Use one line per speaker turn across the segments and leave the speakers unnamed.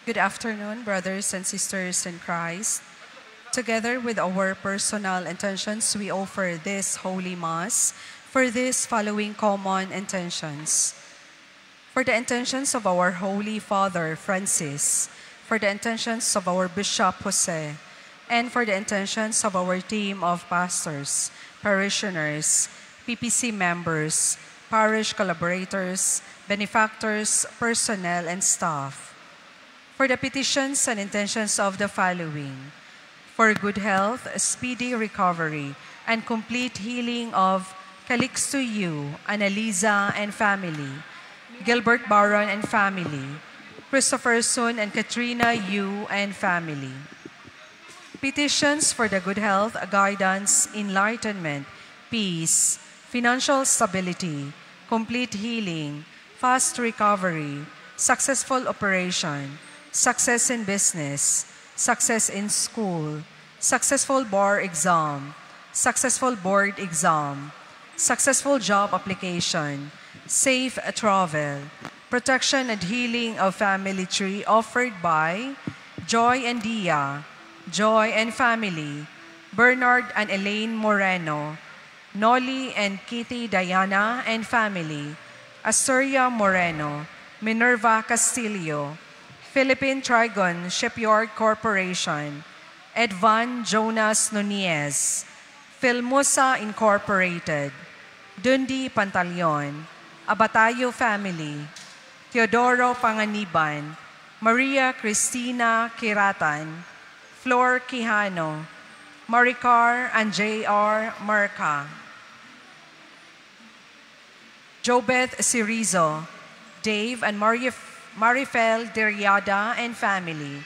Good afternoon, brothers and sisters in Christ. Together with our personal intentions, we offer this Holy Mass for these following common intentions. For the intentions of our Holy Father Francis, for the intentions of our Bishop Jose, and for the intentions of our team of pastors, parishioners, PPC members, parish collaborators, benefactors, personnel, and staff. For the petitions and intentions of the following: for good health, speedy recovery, and complete healing of Calixto Yu, Annalisa and family, Gilbert Baron and family, Christopher Sun and Katrina Yu and family. Petitions for the good health, guidance, enlightenment, peace, financial stability, complete healing, fast recovery, successful operation, success in business, success in school, successful bar exam, successful board exam, successful job application, safe travel, protection and healing of family tree offered by Joy and Dia, Joy and family, Bernard and Elaine Moreno, Nolly and Kitty Diana and family, Astoria Moreno, Minerva Castillo, Philippine Trigon Shipyard Corporation, Edvan Jonas Nunez, Filmusa Incorporated, Dundi Pantaleon, Abatayo family, Teodoro Panganiban, Maria Cristina Kiratan, Flor Quijano, Maricar and J.R. Marca, Jobeth Cirizo, Dave and Marifel Deriada and family,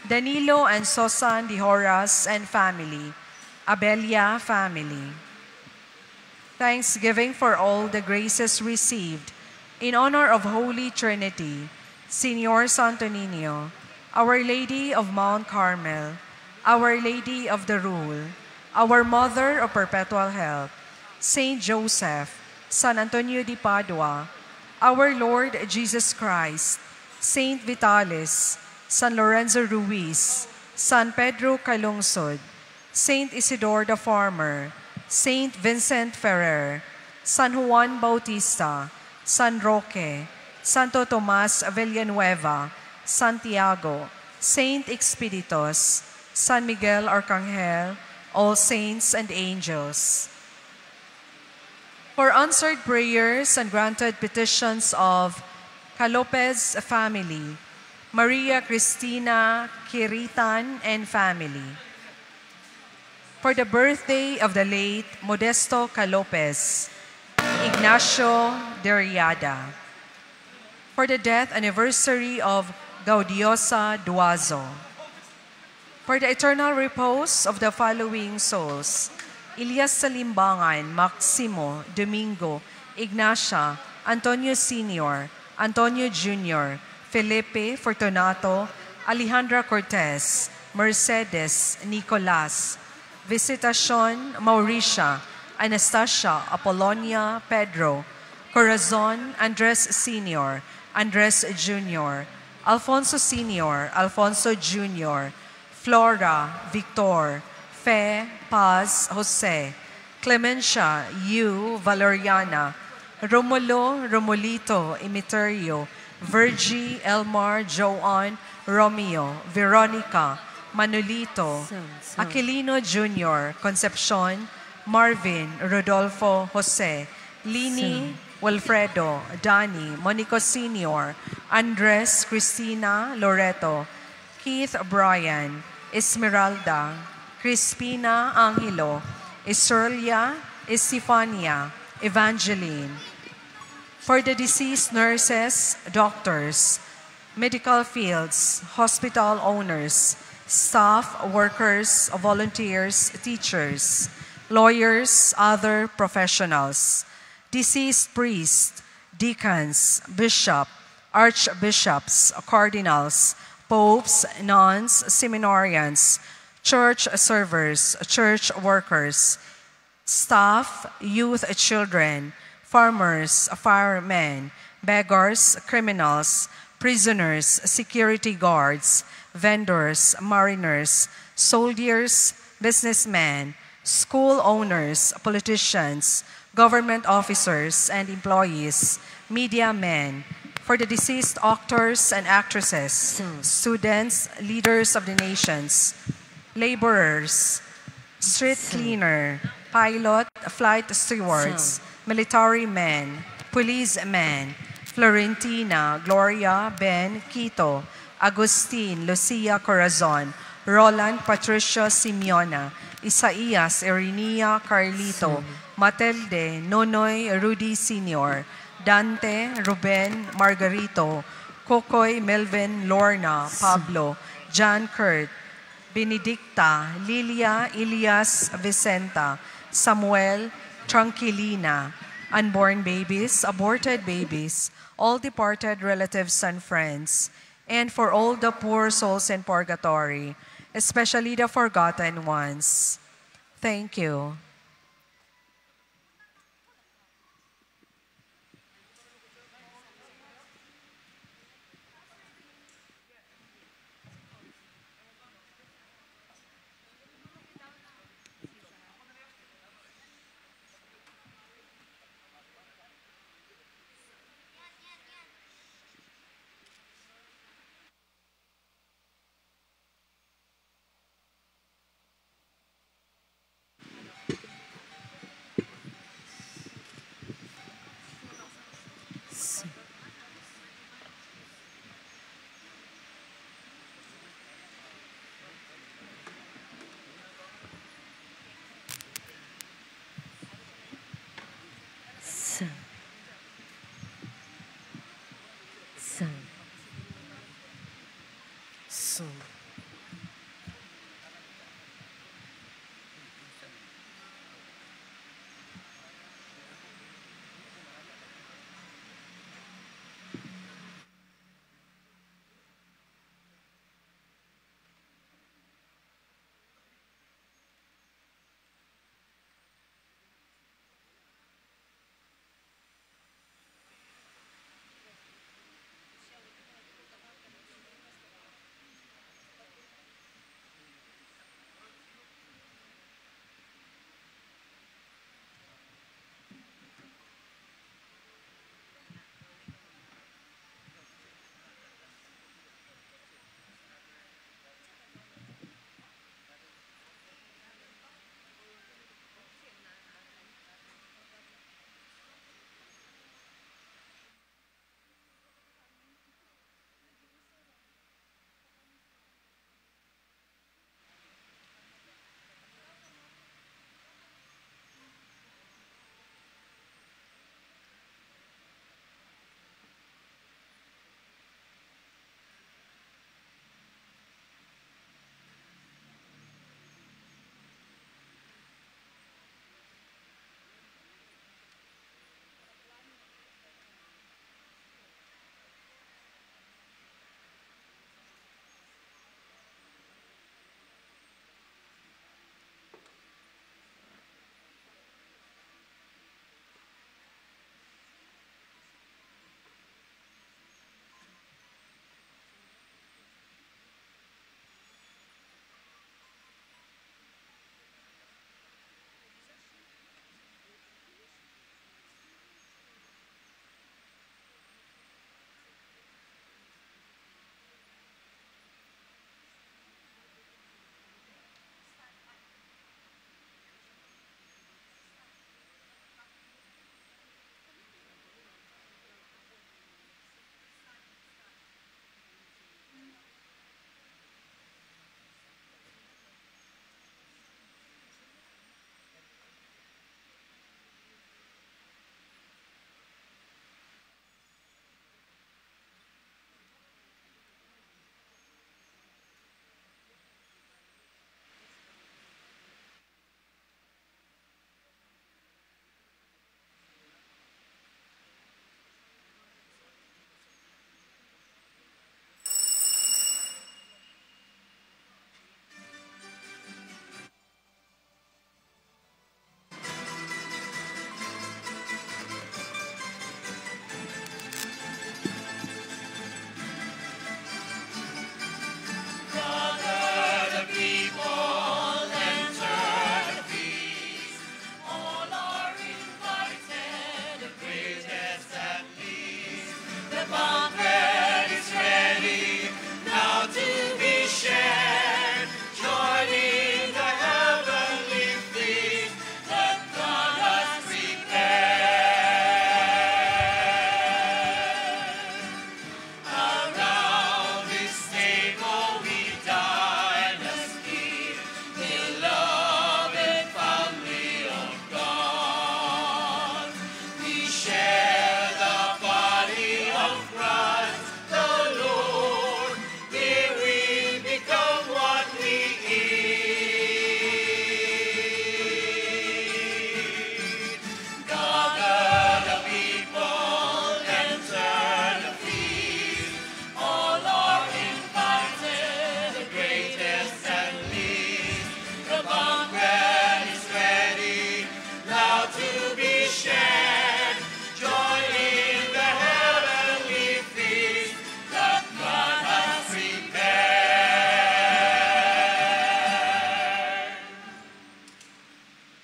Danilo and Sosan de Horas and family, Abelia family. Thanksgiving for all the graces received in honor of Holy Trinity, Señor Santo Niño, Our Lady of Mount Carmel, Our Lady of the Rule, Our Mother of Perpetual Help, Saint Joseph, San Antonio de Padua, Our Lord Jesus Christ, Saint Vitalis, San Lorenzo Ruiz, San Pedro Calungsod, Saint Isidore the Farmer, Saint Vincent Ferrer, San Juan Bautista, San Roque, Santo Tomas Villanueva, Santiago, Saint Expeditos, San Miguel Arcangel, all saints and angels. For answered prayers and granted petitions of Calopez family, Maria Cristina Kiritan and family. For the birthday of the late Modesto Calopez, Ignacio Deriada. For the death anniversary of Gaudiosa Duazo. For the eternal repose of the following souls: Elias Salimbangan, Maximo, Domingo, Ignacia, Antonio Sr., Antonio Jr., Felipe Fortunato, Alejandra Cortez, Mercedes, Nicolas, Visitacion, Mauricia, Anastasia, Apollonia, Pedro, Corazon, Andres Sr., Andres Jr., Alfonso Sr., Alfonso Jr., Flora, Victor, Fe, Paz, Jose, Clemencia, Yu, Valeriana, Romulo, Romulito, Imiterio, Virgie, Elmar, Joan, Romeo, Veronica, Manolito, Aquilino Jr., Concepcion, Marvin, Rodolfo, Jose, Lini, Wilfredo, Danny, Monico Sr., Andres, Cristina, Loreto, Keith Brian, Esmeralda, Crispina Angelo, Isurlia, Estefania, Evangeline. For the deceased nurses, doctors, medical fields, hospital owners, staff, workers, volunteers, teachers, lawyers, other professionals, deceased priests, deacons, bishop, archbishops, cardinals, popes, nuns, seminarians, church servers, church workers, staff, youth, children, farmers, firemen, beggars, criminals, prisoners, security guards, vendors, mariners, soldiers, businessmen, school owners, politicians, government officers and employees, media men, for the deceased actors and actresses, students, leaders of the nations, laborers, street cleaner, pilot, flight stewards, military men, policemen, Florentina, Gloria, Ben, Quito, Agustin, Lucia Corazon, Roland, Patricia, Simeona, Isaias, Erinia, Carlito, Matilde, Nonoy, Rudy Sr., Dante, Ruben, Margarito, Kokoy, Melvin, Lorna, Pablo, John Kurt, Benedicta, Lilia, Elias, Vicenta, Samuel, Tranquilina, unborn babies, aborted babies, all departed relatives and friends, and for all the poor souls in purgatory, especially the forgotten ones. Thank you.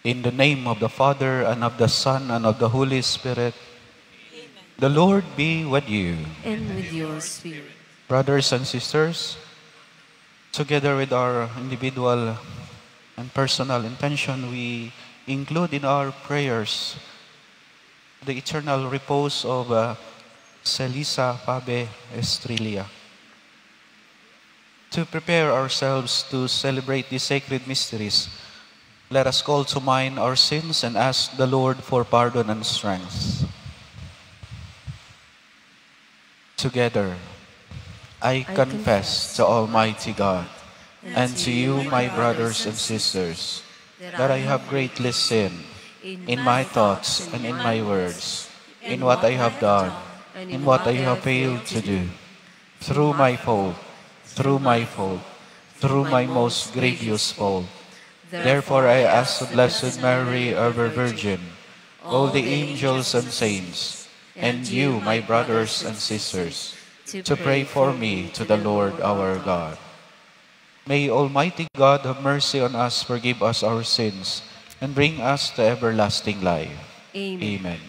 In the name of the Father, and of the Son, and of the Holy Spirit. The Lord be with you.
And with your spirit.
Brothers and sisters, together with our individual and personal intention, we include in our prayers the eternal repose of Celisa Pabe Estrella. To prepare ourselves to celebrate these sacred mysteries, let us call to mind our sins and ask the Lord for pardon and strength. Together, I confess to Almighty God and to you, my brothers and sisters, that I have greatly sinned in my thoughts and in my words, in what I have done, in what I have failed to do, through my fault, through my fault, through my most grievous fault. Therefore I ask the Blessed Mary, ever Virgin, all the angels and saints, and you, my brothers and sisters, to pray for me to the Lord our God. May Almighty God have mercy on us, forgive us our sins, and bring us to everlasting life.
Amen.
Amen.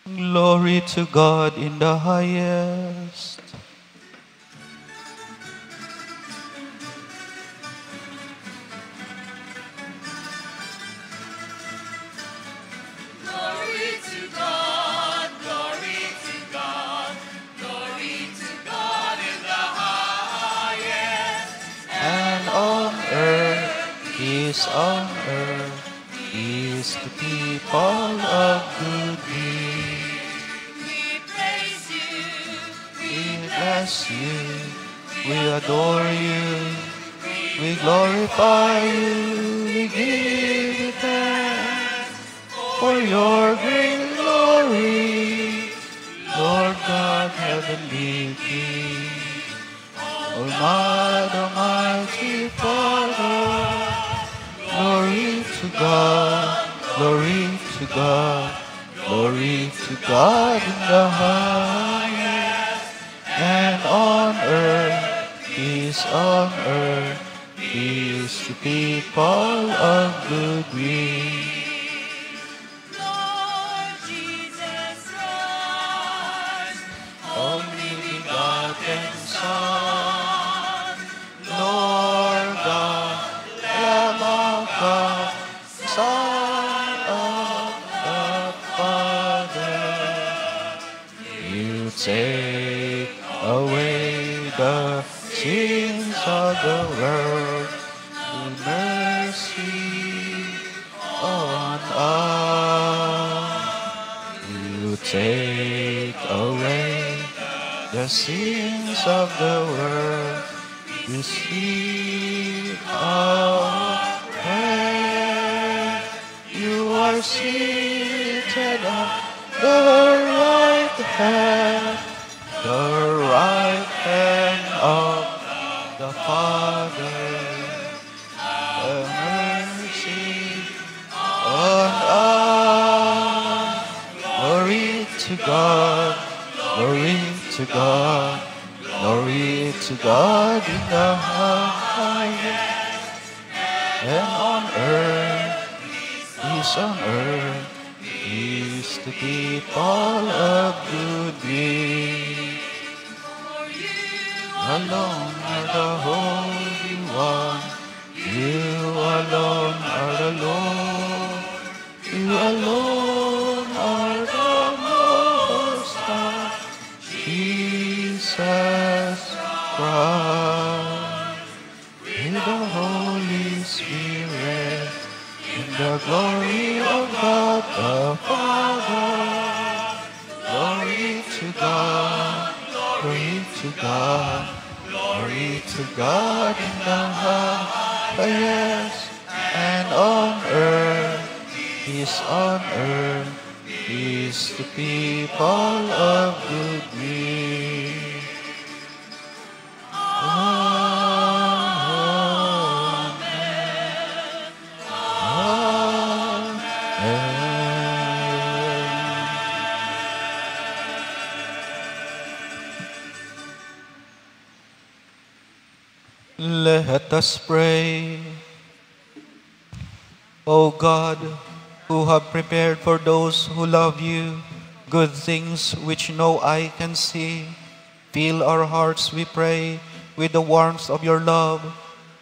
Glory to God in the highest.
Glory to God, glory to God, glory to God in the highest.
And on earth, peace on earth, peace to people of good will.
We praise you,
We bless you, we adore you, we glorify you, we give you thanks for your great glory, Lord God, heavenly King, Almighty Father. Glory to God, glory to God, glory to God in the highest, and on earth, peace on earth, peace to people of good will.
Lord Jesus Christ,
Only begotten Son, Lord God, Lamb of God, Son of the Father. You take away the sins of the world. Have mercy on us. You take away the sins of the world. Receive our prayer. You are seated at the right hand, of the Father. Have mercy on us. Glory to God, glory to God, glory to God in the highest, and on earth, peace on earth, peace to people of good will. Alone are the Holy One, you alone are the Lord, you alone are the Most High, Jesus Christ, with the Holy Spirit, in the glory of God the Father. Glory to God, glory to God, glory to God in the highest, and on earth, peace on earth, peace to people of good will. Let us pray. O God, who have prepared for those who love you good things which no eye can see, fill our hearts, we pray, with the warmth of your love,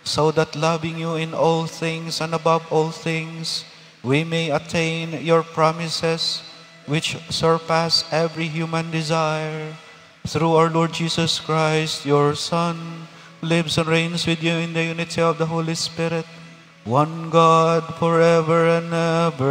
so that loving you in all things and above all things, we may attain your promises, which surpass every human desire. Through our Lord Jesus Christ, your Son, who lives and reigns with you in the unity of the Holy Spirit, one God, forever and ever.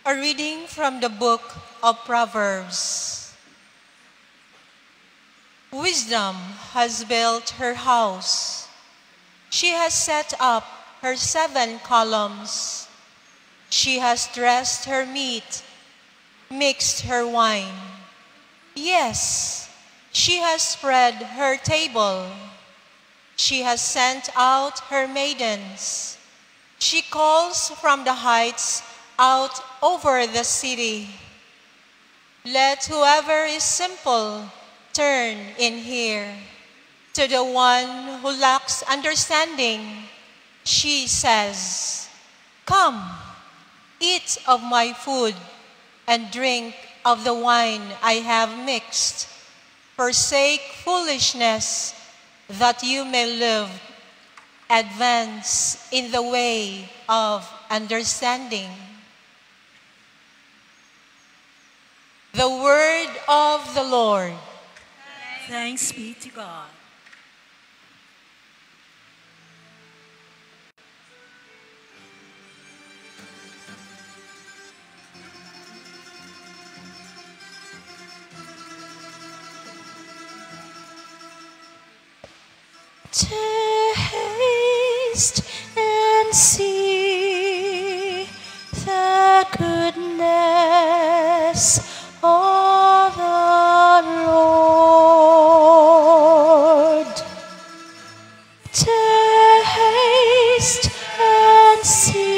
A reading from the book of Proverbs. Wisdom has built her house. She has set up her 7 columns. She has dressed her meat, mixed her wine. Yes, she has spread her table. She has sent out her maidens. She calls from the heights out over the city. Let whoever is simple turn in here. To the one who lacks understanding, she says, "Come, eat of my food and drink of the wine I have mixed. Forsake foolishness that you may live. Advance in the way of understanding." The word of the Lord.
Thanks be to God.
Taste and see the goodness of the Lord. Taste and see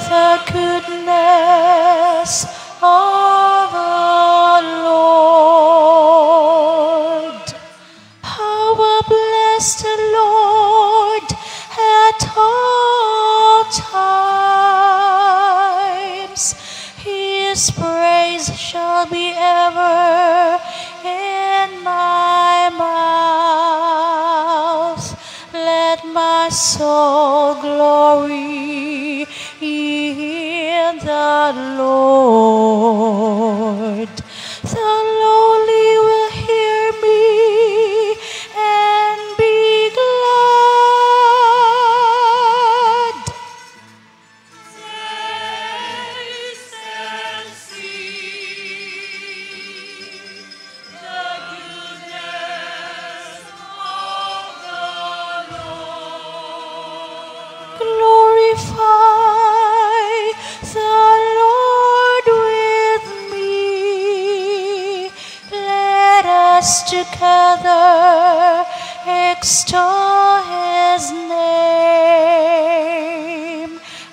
the goodness of the Lord. How bless the Lord at all times. His praise shall be ever in my mouth. Let my soul glory in the Lord. The lowly will hear me and be glad.
Taste and see the goodness of the Lord.
Glorify the Lord with us together extol his name.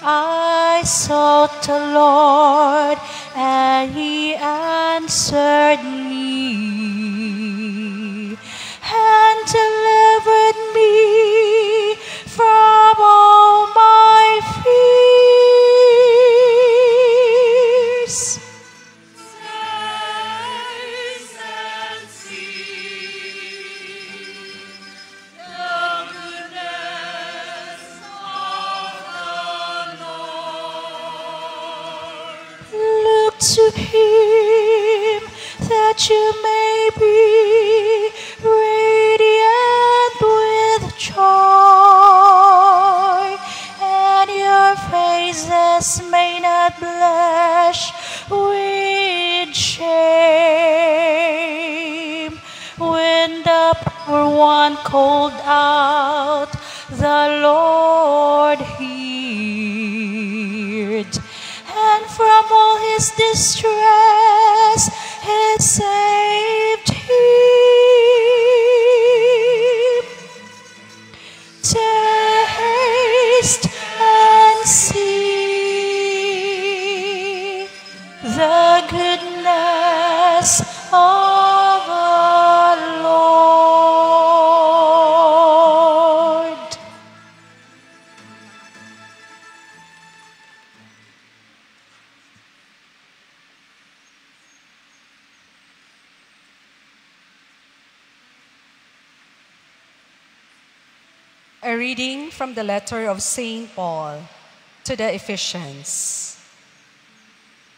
I sought the Lord, and he answered me, and delivered me from all my fears.
Taste and see the goodness of the Lord.
Look to him that you may be radiant with joy, and your faces may not blush with shame. When the poor one called out, the Lord heard, and from all his distress he saved him. Taste and see the goodness of the Lord.
A reading from the letter of St. Paul to the Ephesians.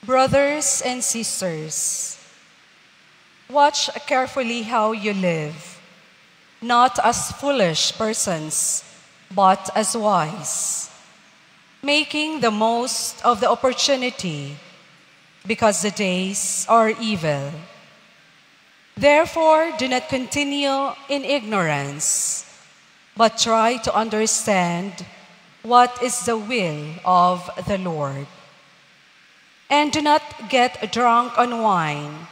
Brothers and sisters, watch carefully how you live, not as foolish persons, but as wise, making the most of the opportunity, because the days are evil. Therefore, do not continue in ignorance, but try to understand what is the will of the Lord. And do not get drunk on wine,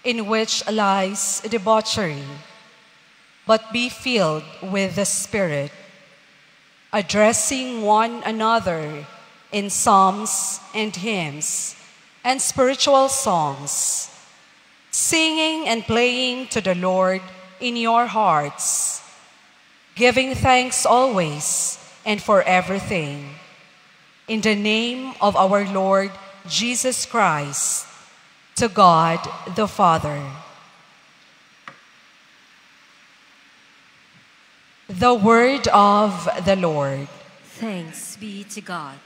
in which lies debauchery, but be filled with the Spirit, addressing one another in psalms and hymns and spiritual songs, singing and playing to the Lord in your hearts, giving thanks always and for everything, in the name of our Lord Jesus Christ, to God the Father. The word of the Lord.
Thanks be to God.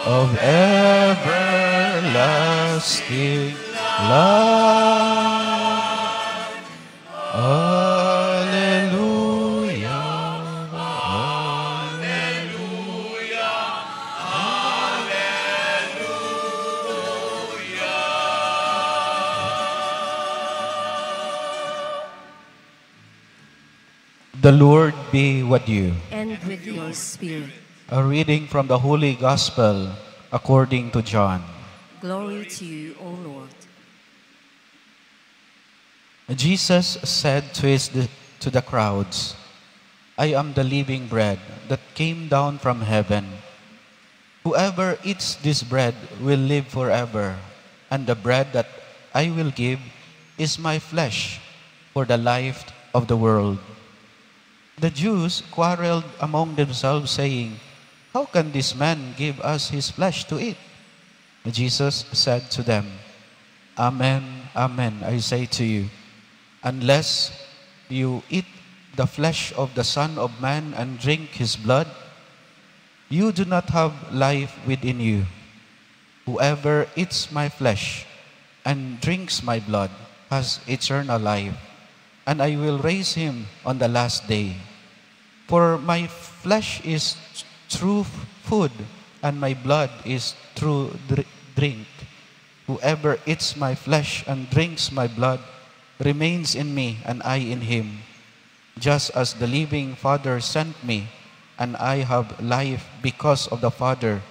Of everlasting love. Alleluia. The Lord be with you.
And with your spirit.
A reading from the Holy Gospel according to John.
Glory to you, O Lord.
Jesus said to the crowds, I am the living bread that came down from heaven. Whoever eats this bread will live forever, and the bread that I will give is my flesh for the life of the world. The Jews quarreled among themselves, saying, How can this man give us his flesh to eat? Jesus said to them, Amen, amen, I say to you, unless you eat the flesh of the Son of Man and drink his blood, you do not have life within you. Whoever eats my flesh and drinks my blood has eternal life, and I will raise him on the last day. For my flesh is true food, and my blood is true drink. Whoever eats my flesh and drinks my blood remains in me, and I in him. Just as the living Father sent me, and I have life because of the Father,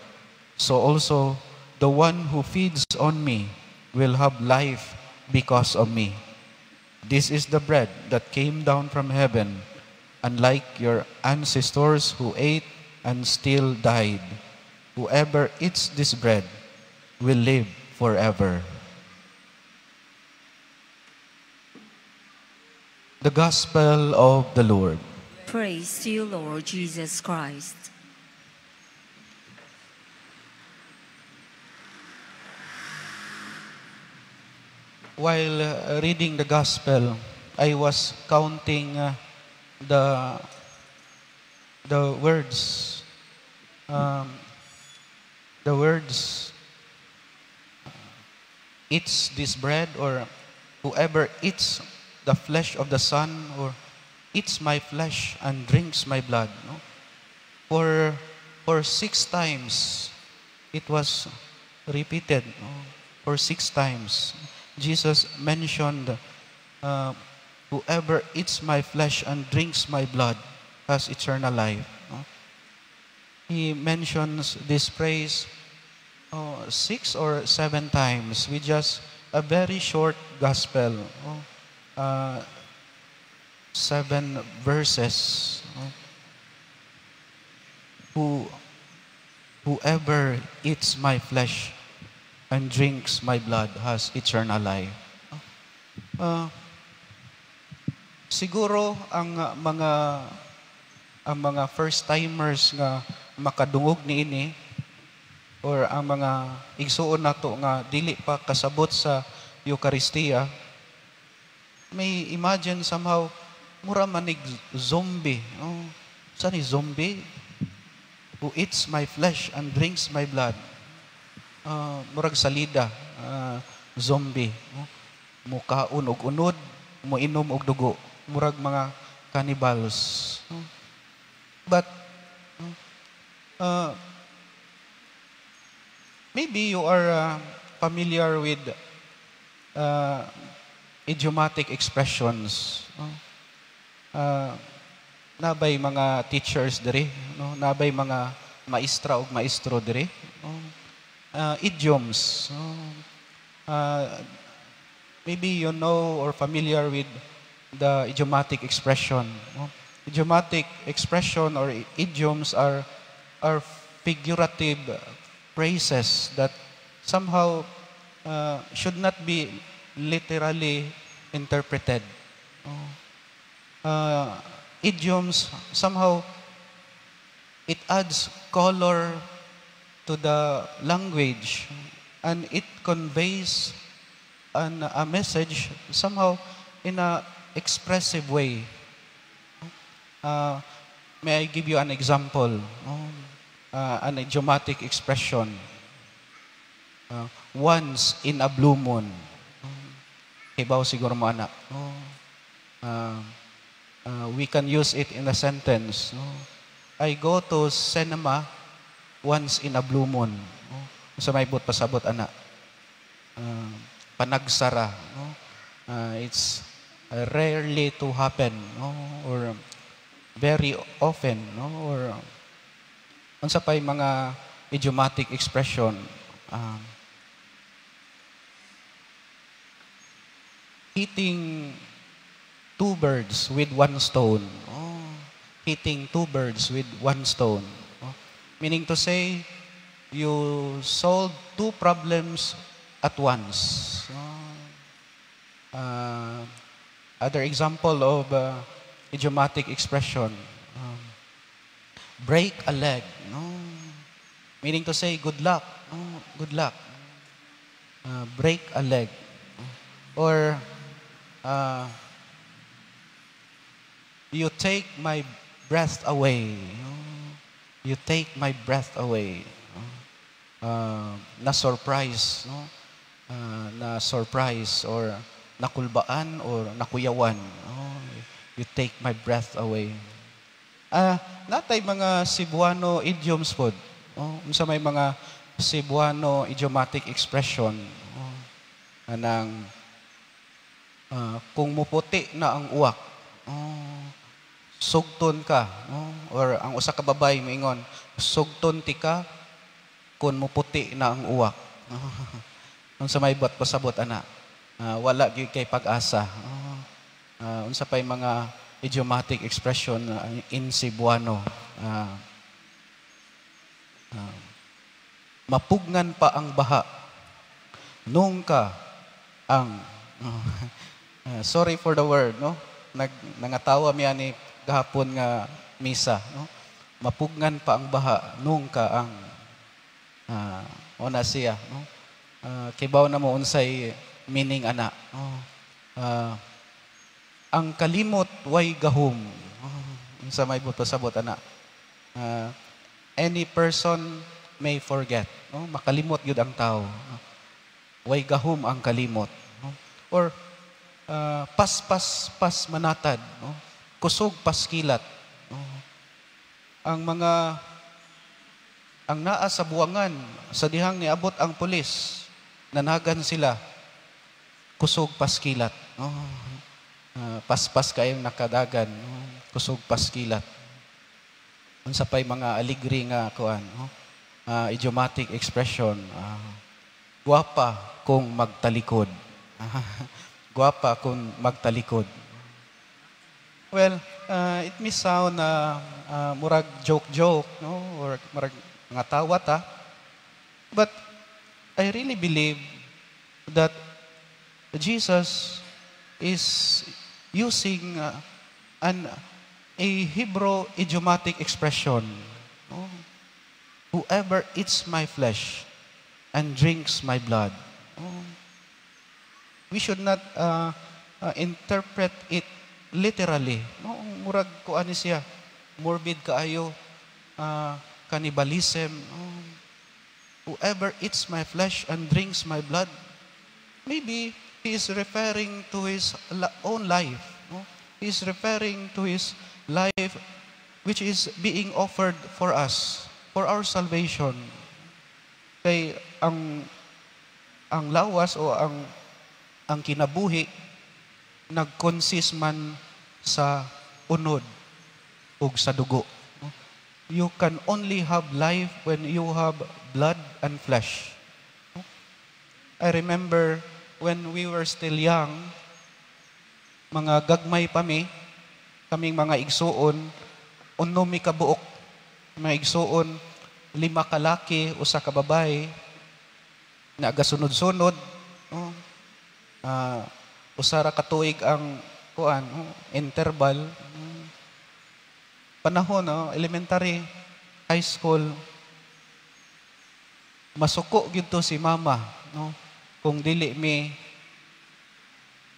so also the one who feeds on me will have life because of me. This is the bread that came down from heaven, unlike your ancestors who ate and still died. Whoever eats this bread will live forever. The Gospel of the Lord.
Praise to you, Lord Jesus Christ.
While reading the Gospel, I was counting the words. The words, eats this bread, or whoever eats the flesh of the Son, or eats my flesh and drinks my blood. No? For 6 times, it was repeated. No? For 6 times, Jesus mentioned, whoever eats my flesh and drinks my blood has eternal life. No? He mentions this phrase 6 or 7 times with just a very short gospel. 7 verses. Whoever eats my flesh and drinks my blood has eternal life. Siguro ang mga first timers nga makadungog niini, or ang mga igsuon nato nga dili pa kasabot sa Eucharistia, may imagine somehow mura manig zombie. Saan ni zombie? Who eats my flesh and drinks my blood. Murag salida, zombie. Mukaon og unod, muinom og dugo. Murag mga cannibals. But maybe you are familiar with idiomatic expressions. Nabay mga teachers diri, no? Nabay mga maestra o maestro diri. Idioms. Maybe you know or familiar with the idiomatic expression. No? Idiomatic expression or idioms are figurative phrases that somehow should not be literally interpreted. Idioms, somehow, it adds color to the language, and it conveys a message somehow in a expressive way. May I give you an example? An idiomatic expression. Once in a blue moon. Hibaw siguro mo anak. We can use it in a sentence. I go to cinema once in a blue moon. Sa may but pasabot anak. Panagsara. It's rarely to happen, or very often, or unsa pay mga idiomatic expression. Hitting 2 birds with 1 stone. Hitting 2 birds with 1 stone. Meaning to say, you solve 2 problems at once. Other example of idiomatic expression. Break a leg. Meaning to say, good luck. Good luck. Break a leg. Or, you take my breath away. You take my breath away. Na surprise, na surprise, or nakulbaan or nakuyawan. Oh, you take my breath away. Natay mga Cebuano idioms po. Oh, unsa may mga Cebuano idiomatic expression. Oh, anang kung muputi na ang uwak, sugton ka. Or ang usa ka babay moingon, sugton ti ka kung muputi na ang uwak. Unsa may bot pasabot ana? Wala gyud kay pag-asa. Unsa pay mga idiomatic expression in Cebuano? Mapugnan pa ang baha nung ka ang sorry for the word, no? Nangatawa mi ani gahapon nga misa, no? Mapugnan pa ang baha nung ka ang ona siya, no? Kibaw na mo unsay meaning ana. Ang kalimot way gahom. Unsa may buto sabot ana? Any person may forget, no? Makalimot gyud ang tao. Way gahom ang kalimot, no? Or pas manatad, no? Kusog paskilat, no? Ang naa sa buwangan sa dihang niabot ang pulis, nanagan sila, kusog paskilat, no? Paspas kayong nakadagan, no? Kusog paskilat. Unsa pay mga aligri nga kuan, no? Idiomatic expression, guwapa kung magtalikod. Guwapa kung magtalikod. Well, it may sound murag joke, no? Or murag nga tawat, but I really believe that Jesus is using a Hebrew idiomatic expression. No? Whoever eats my flesh and drinks my blood. No? We should not interpret it literally. No? Murag ko ani siya, morbid kaayo, cannibalism. Whoever eats my flesh and drinks my blood, maybe he is referring to his own life. No? He is referring to his life which is being offered for us, for our salvation. Kay ang lawas o ang kinabuhi nag-consist man sa unod ug sa dugo. You can only have life when you have blood and flesh. I remember when we were still young, mga gagmay pa kaming mga igsuon, unom mi ka buok. Mga igsuon, 5 ka laki, 1 ka babay, nagasunod-sunod. Usara ka tuig ang kuan, interval. Panahon, elementary, high school, masuko gyud to si mama, no? Kung dili mi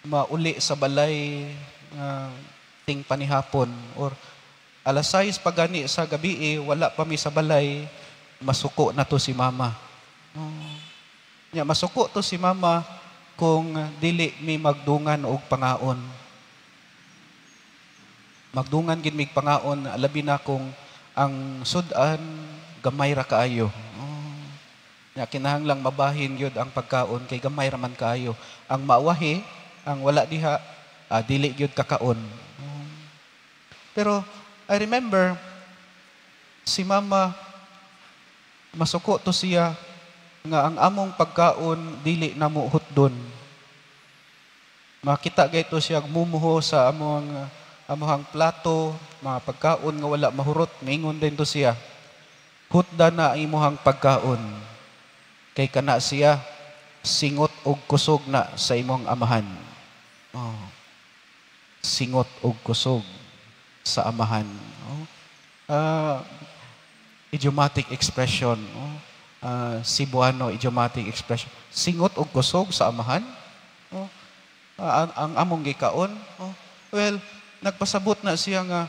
mauli sa balay ting panihapon or alas 6 pagani sa gabi wala pa mi sa balay, masuko na to si mama. Masuko to si mama kung dili mi magdungan og pangaon. Magdungan gid mig pangaon, labi na kung ang sudan gamay ra kaayo. Kinahanglang mabahin gyud ang pagkaon kay gamay ra man kaayo. Ang maawahi, ang wala diha, dili gyud kakaon. Pero I remember si mama masuko to siya nga ang among pagkaon dili na mo hutdon. Makita gayto siya mumuho sa amuhang plato, mga pagkaon nga wala mahurot, mingon din to siya. Hutda na imuhang pagkaon. Kay kana siya singot og kusog na sa imong amahan. Singot og kusog sa amahan. Idiomatic expression. Cebuano idiomatic expression. Singot og kusog sa amahan. Ang among gikaon. Well, nagpasabot na siya nga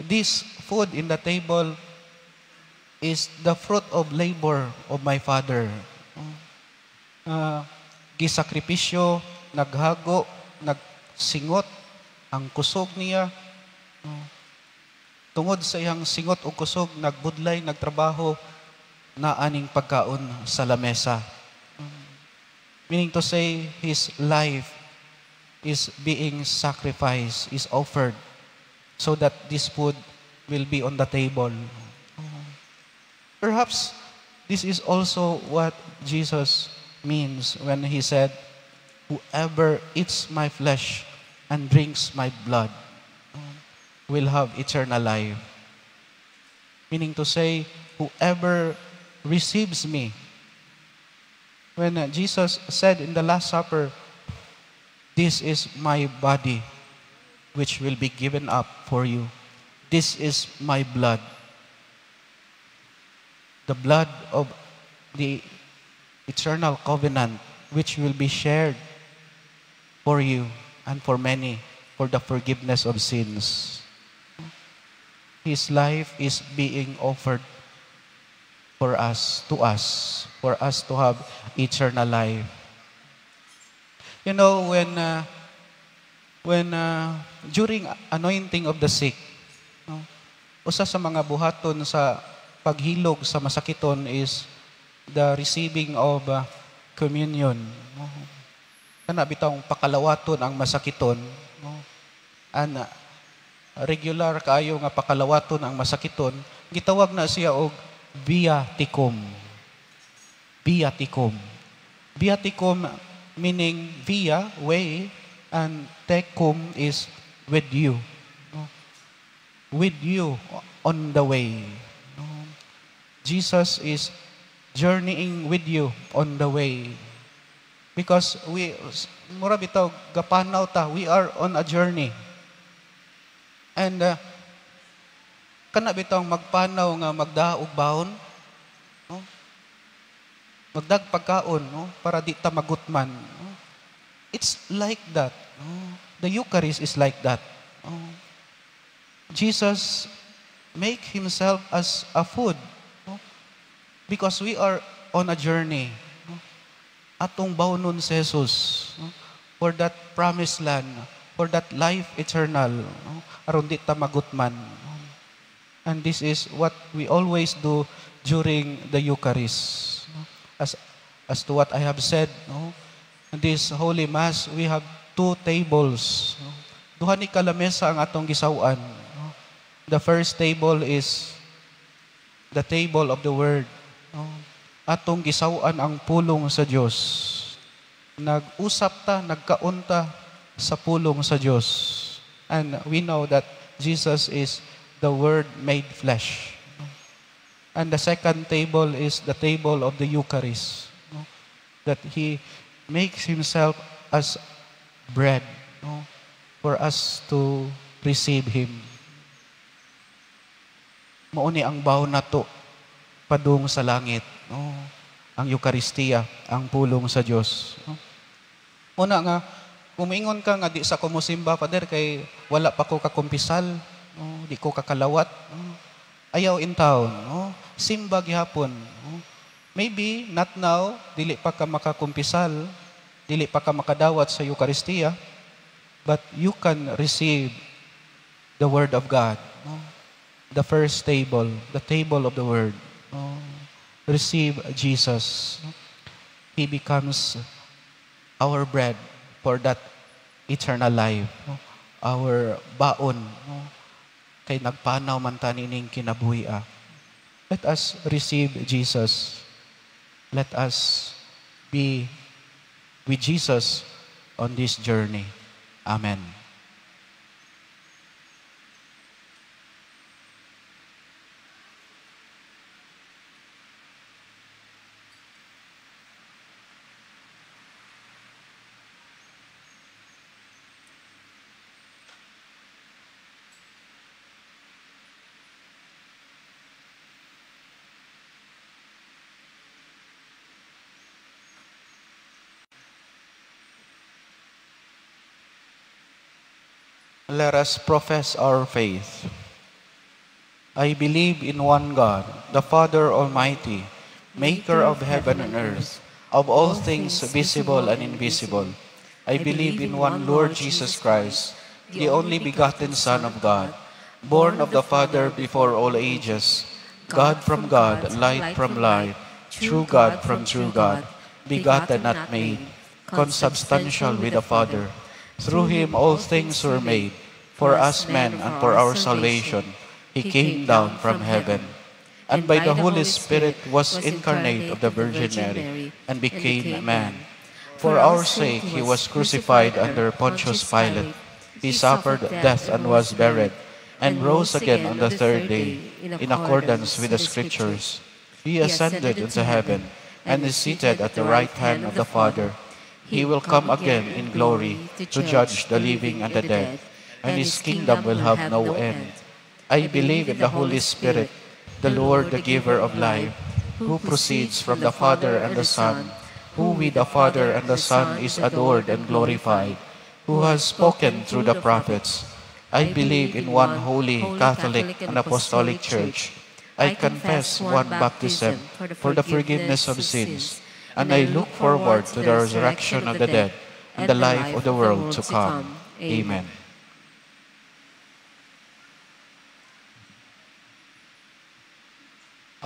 this food in the table is the fruit of labor of my father. Gisakripisyo naghago, nagsingot ang kusog niya. Tungod sa iyang singot o kusog, nagbudlay, nagtrabaho, na aning pagkaon sa lamesa. Meaning to say, his life is being sacrificed, is offered, so that this food will be on the table. Perhaps this is also what Jesus means when he said, whoever eats my flesh and drinks my blood will have eternal life. Meaning to say, whoever receives me. When Jesus said in the Last Supper, this is my body which will be given up for you. This is my blood. The blood of the eternal covenant which will be shared for you and for many for the forgiveness of sins. His life is being offered for us to have eternal life. You know, when during anointing of the sick, no, usa sa mga buhaton sa paghilog sa masakiton is the receiving of communion. No? Kana bitong pakalawaton ang masakiton, no? And regular kaayo nga pakalawaton ang masakiton, gitawag na siya og viaticum. Viaticum. Viaticum meaning via, way, and tecum is with you. No? With you on the way. No? Jesus is journeying with you on the way. Because mura bitaw gapanaw ta, we are on a journey. And kana bitaw magpanaw nga magdaog baon, no? Magdag pagkaon, no? Para di ta magutman. No? It's like that. No? The Eucharist is like that. No? Jesus make himself as a food, no? Because we are on a journey. No? Atong bawnon si Jesus, no? For that promised land, for that life eternal, no? Aron di ta magutman. And this is what we always do during the Eucharist. As to what I have said, no? In this Holy Mass, we have 2 tables. No? Duha ni kalamesa ang atong gisawan. No? The first table is the table of the Word. No? Atong gisawan ang pulong sa Dios. Nag-usap ta, nagkaunta sa pulong sa Dios. And we know that Jesus is the Word made flesh. And the second table is the table of the Eucharist. No? That He makes Himself as bread, no? For us to receive Him. Mauni ang baw na to padung sa langit. No? Ang Eucharistia, ang pulong sa Dios. No? Una nga, kumingon ka nga di sa kumusimba, Pader, kay wala pa ko kakumpisal, no? Di ko kakalawat. No? Ayaw in town, no? Simba gihapon. No? Maybe, not now, dili pa ka makakumpisal, dili pa ka makadawat sa Eucharistia, but you can receive the Word of God. No? The first table, the table of the Word. No? Receive Jesus. No? He becomes our bread for that eternal life. No? Our baon. No? Kay nagpanaw man tanining kinabuhi. Let us receive Jesus. Let us be with Jesus on this journey. Amen. Let us profess our faith. I believe in one God, the Father Almighty, maker of heaven and earth, of all things visible and invisible. I believe in one Lord Jesus Christ, the only begotten Son of God, born of the Father before all ages, God from God, light from light, true God from true God, begotten not made, consubstantial with the Father. Through him all things were made. For us men and for our salvation, he came down from heaven, and by the Holy Spirit was incarnate of the Virgin Mary, and became a man. For our sake he was crucified under Pontius Pilate. He suffered death and was buried, and rose again on the third day, in accordance with the Scriptures. He ascended into heaven, and is seated at the right hand of the Father. He will come again in glory to judge the living and the dead, and his kingdom will have no end. I believe in the Holy Spirit, the Lord, the giver of life, who proceeds from the Father and the Son, who with the Father and the Son is adored and glorified, who has spoken through the prophets. I believe in one holy, Catholic, and Apostolic Church. I confess one baptism for the forgiveness of sins, and I look forward to the resurrection of the dead and the life of the world to come. Amen.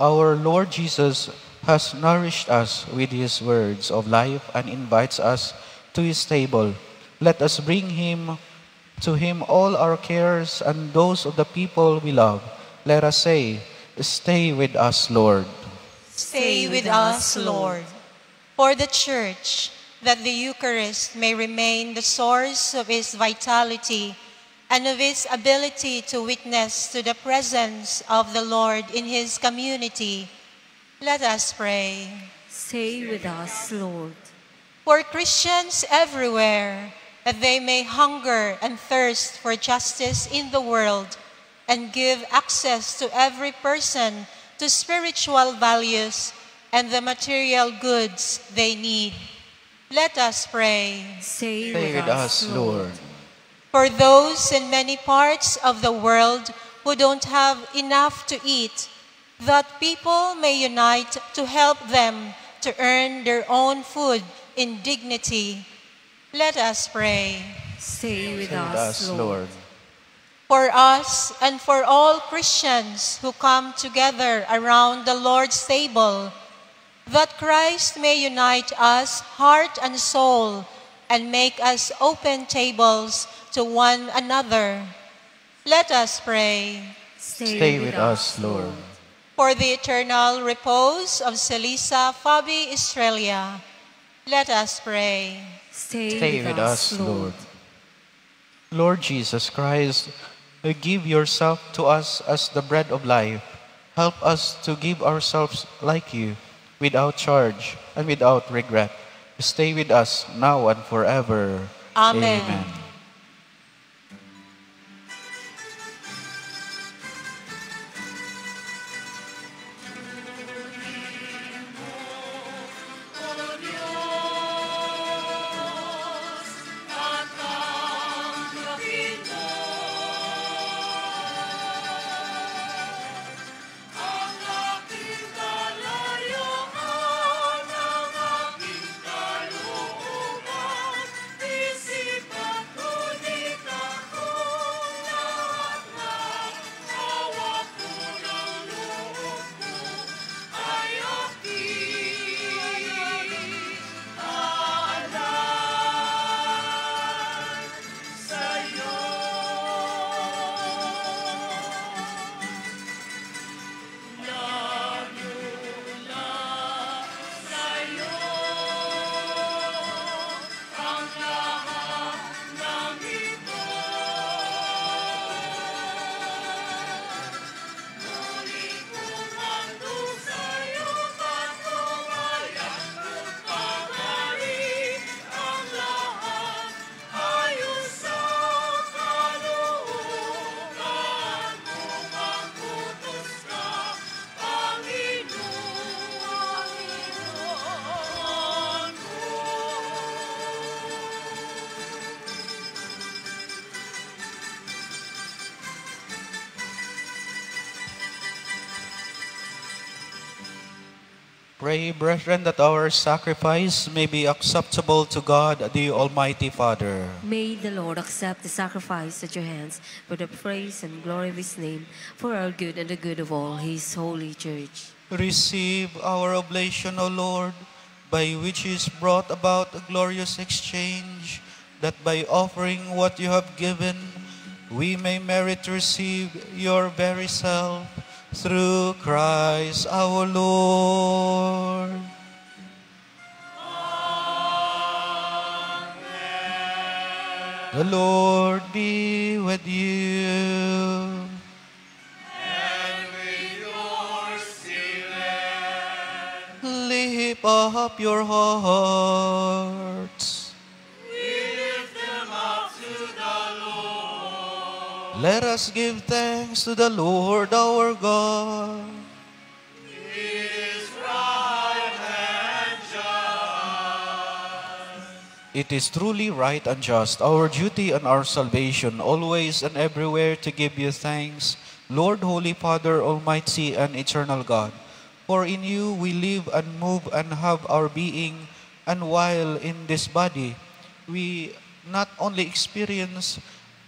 Our Lord Jesus has nourished us with his words of life and invites us to his table. Let us bring to him all our cares and those of the people we love. Let us say, "Stay with us, Lord."
Stay with us, Lord. For the Church, that the Eucharist may remain the source of its vitality and of its ability to witness to the presence of the Lord in his community, let us pray.
Stay with us, Lord.
For Christians everywhere, that they may hunger and thirst for justice in the world and give access to every person to spiritual values and the material goods they need. Let us pray.
Stay
Stay with us, Lord.
For those in many parts of the world who don't have enough to eat, that people may unite to help them to earn their own food in dignity. Let us pray.
Stay with
Stay with
us,
us, Lord.
For us and for all Christians who come together around the Lord's table, that Christ may unite us heart and soul and make us open tables to one another. Let us pray.
Stay with us, Lord.
For the eternal repose of Celisa Fabi Estrella, let us pray.
Stay with us, Lord. Lord Jesus Christ, give yourself to us as the bread of life. Help us to give ourselves like you, without charge and without regret. Stay with us now and forever.
Amen.
Amen.
Isipat
Pray, brethren, that our sacrifice may be acceptable to God, the Almighty Father.
May the Lord accept the sacrifice at your hands for the praise and glory of his name, for our good and the good of all his holy church.
Receive our oblation, O Lord, by which is brought about a glorious exchange, that by offering what you have given, we may merit to receive your very self, through Christ our Lord. Amen. The Lord be with you.
And with your spirit.
Lift up your hearts.
We lift them up to the Lord.
Let us give thanks to the Lord our God.
It is right and just.
It is truly right and just, our duty and our salvation, always and everywhere to give you thanks, Lord, Holy Father, Almighty and eternal God. For in you we live and move and have our being, and while in this body, we not only experience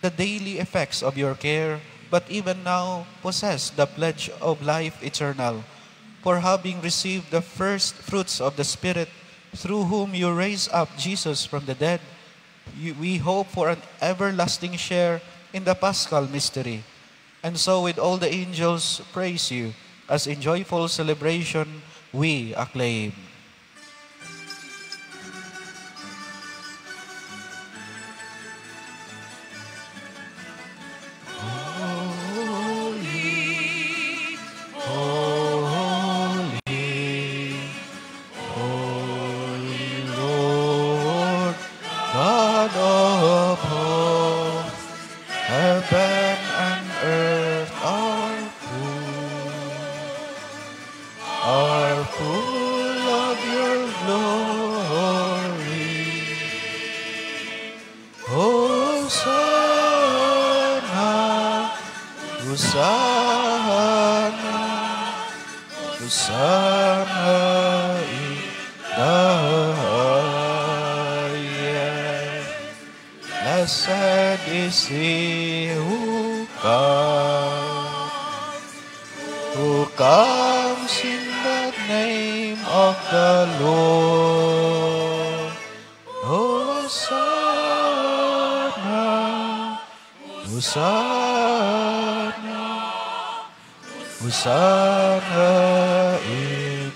the daily effects of your care, but even now possess the pledge of life eternal. For having received the first fruits of the Spirit, through whom you raised up Jesus from the dead, we hope for an everlasting share in the Paschal mystery. And so with all the angels praise you, as in joyful celebration we acclaim. Blessed is he who comes in the name of the Lord. Hosanna, Hosanna, Hosanna in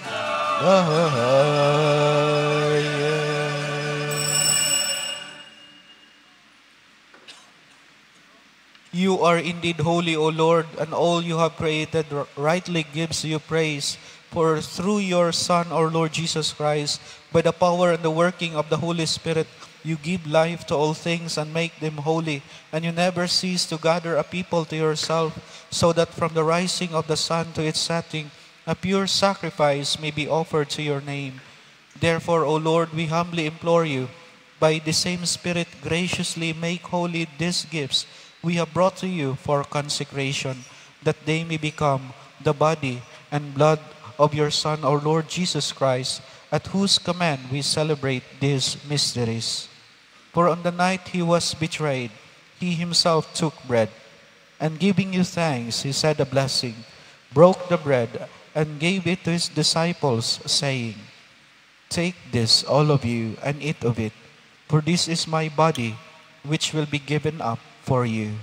the highest. You are indeed holy, O Lord, and all you have created rightly gives you praise. For through your Son, our Lord Jesus Christ, by the power and the working of the Holy Spirit, you give life to all things and make them holy. And you never cease to gather a people to yourself, so that from the rising of the sun to its setting, a pure sacrifice may be offered to your name. Therefore, O Lord, we humbly implore you, by the same Spirit graciously make holy these gifts we have brought to you for consecration, that they may become the body and blood of your Son, our Lord Jesus Christ, at whose command we celebrate these mysteries. For on the night he was betrayed, he himself took bread, and giving you thanks, he said a blessing, broke the bread, and gave it to his disciples, saying, "Take this, all of you, and eat of it, for this is my body, which will be given up for you."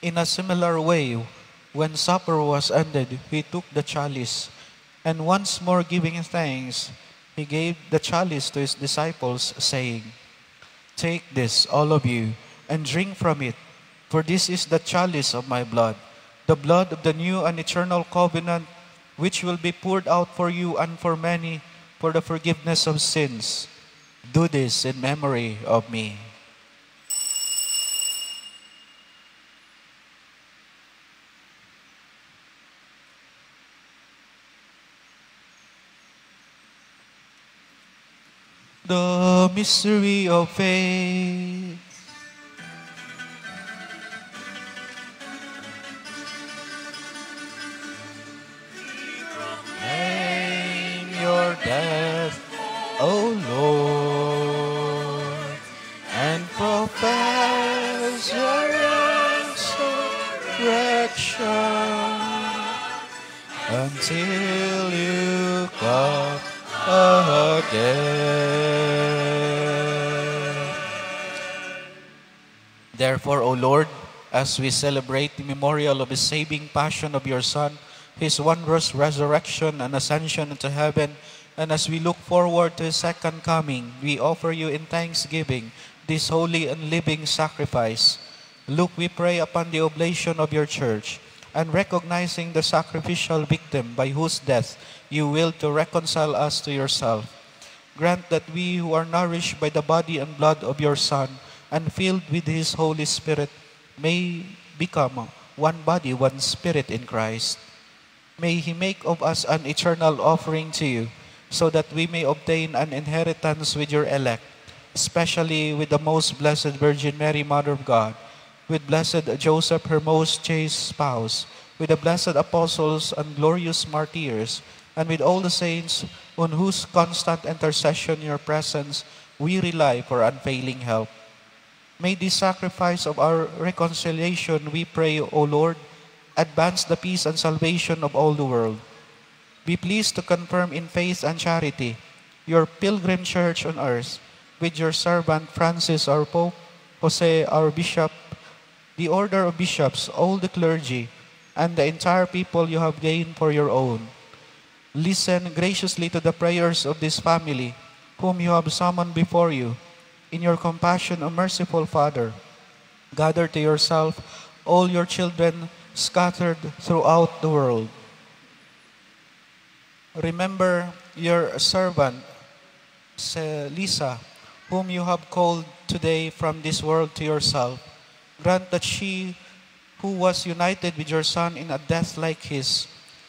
In a similar way, when supper was ended, he took the chalice, and once more giving thanks, he gave the chalice to his disciples, saying, "Take this, all of you, and drink from it, for this is the chalice of my blood, the blood of the new and eternal covenant, which will be poured out for you and for many for the forgiveness of sins. Do this in memory of me." The The mystery of faith. Proclaim your death, O Lord, and profess your resurrection until you come again. Therefore, O Lord, as we celebrate the memorial of the saving passion of your Son, his wondrous resurrection and ascension into heaven, and as we look forward to his second coming, we offer you in thanksgiving this holy and living sacrifice. Look, we pray, upon the oblation of your church, and recognizing the sacrificial victim by whose death you will to reconcile us to yourself. Grant that we who are nourished by the body and blood of your Son and filled with his Holy Spirit may become one body, one spirit in Christ. May he make of us an eternal offering to you, so that we may obtain an inheritance with your elect, especially with the most blessed Virgin Mary, Mother of God, with blessed Joseph, her most chaste spouse, with the blessed apostles and glorious martyrs, and with all the saints on whose constant intercession in your presence we rely for unfailing help. May this sacrifice of our reconciliation, we pray, O Lord, advance the peace and salvation of all the world. Be pleased to confirm in faith and charity your pilgrim church on earth, with your servant Francis, our Pope, Jose, our Bishop, the order of bishops, all the clergy, and the entire people you have gained for your own. Listen graciously to the prayers of this family, whom you have summoned before you. In your compassion, O merciful Father, gather to yourself all your children scattered throughout the world. Remember your servant, Lisa, whom you have called today from this world to yourself. Grant that she, who was united with your Son in a death like his,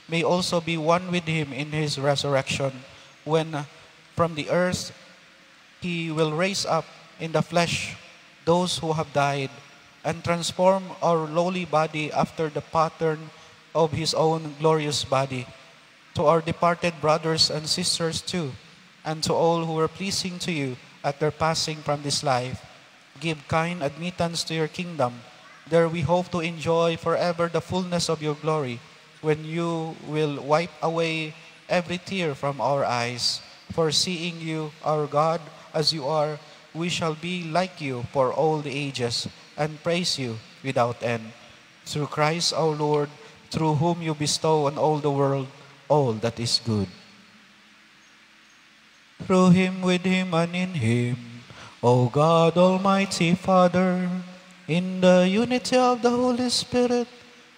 may also be one with him in his resurrection, when from the earth he will raise up in the flesh those who have died, and transform our lowly body after the pattern of his own glorious body. To our departed brothers and sisters too, and to all who were pleasing to you at their passing from this life, give kind admittance to your kingdom. There we hope to enjoy forever the fullness of your glory, when you will wipe away every tear from our eyes. For seeing you, our God, as you are, we shall be like you for all the ages, and praise you without end. Through Christ our Lord, through whom you bestow on all the world all that is good. Through him, with him, and in him, O God, Almighty Father, in the unity of the Holy Spirit,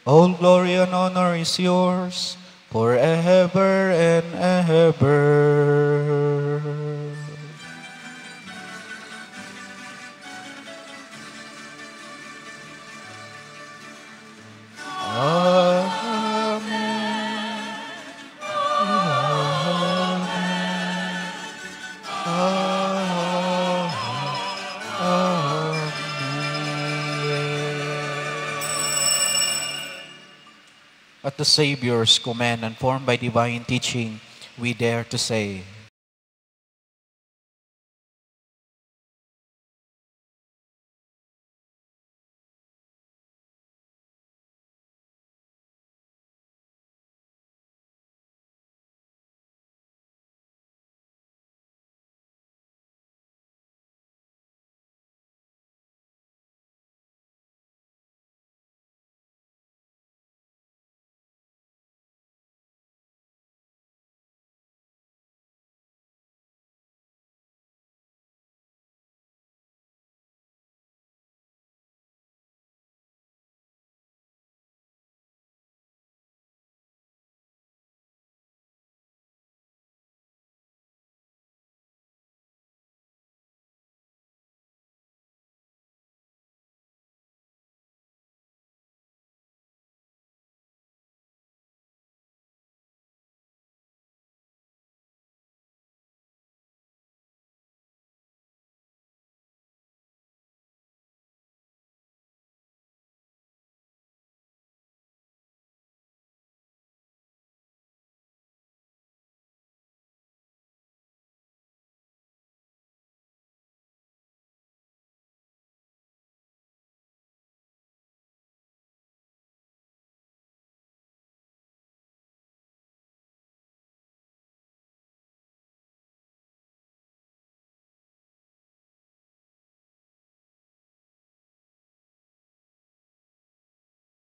all glory and honor is yours, forever and ever. Amen. Amen. Amen. At the Savior's command and formed by divine teaching, we dare to say,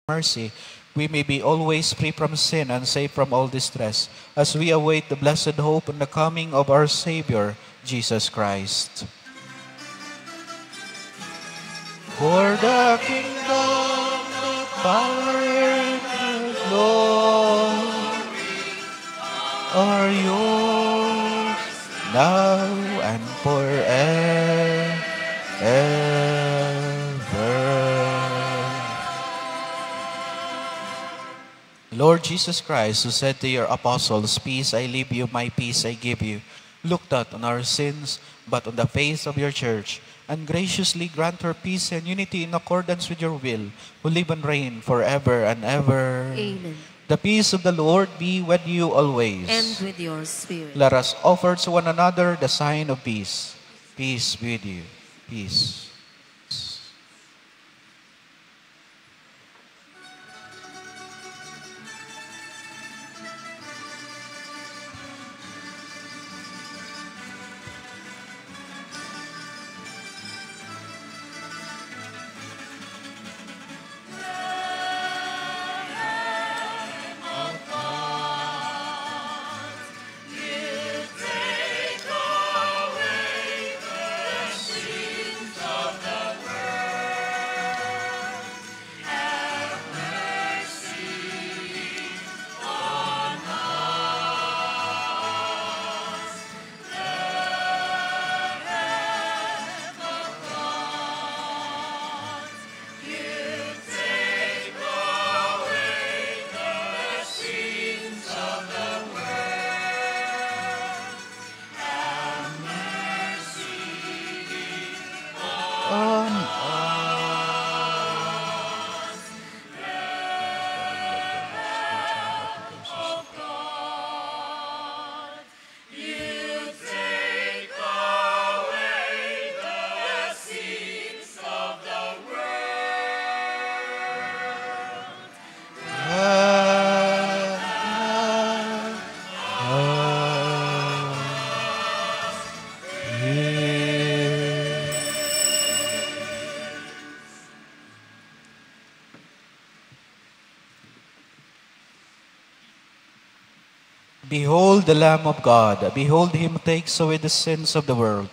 mercy, we may be always free from sin and safe from all distress, as we await the blessed hope and the coming of our Savior, Jesus Christ. For the kingdom, the power, and the glory are yours, now and forever. Lord Jesus Christ, who said to your apostles, "Peace I leave you, my peace I give you," look not on our sins, but on the faith of your church, and graciously grant her peace and unity in accordance with your will, who live and reign forever and ever.
Amen.
The peace of the Lord be with you always.
And with your spirit.
Let us offer to one another the sign of peace. Peace be with you. Peace. Behold the Lamb of God. Behold him who takes away the sins of the world.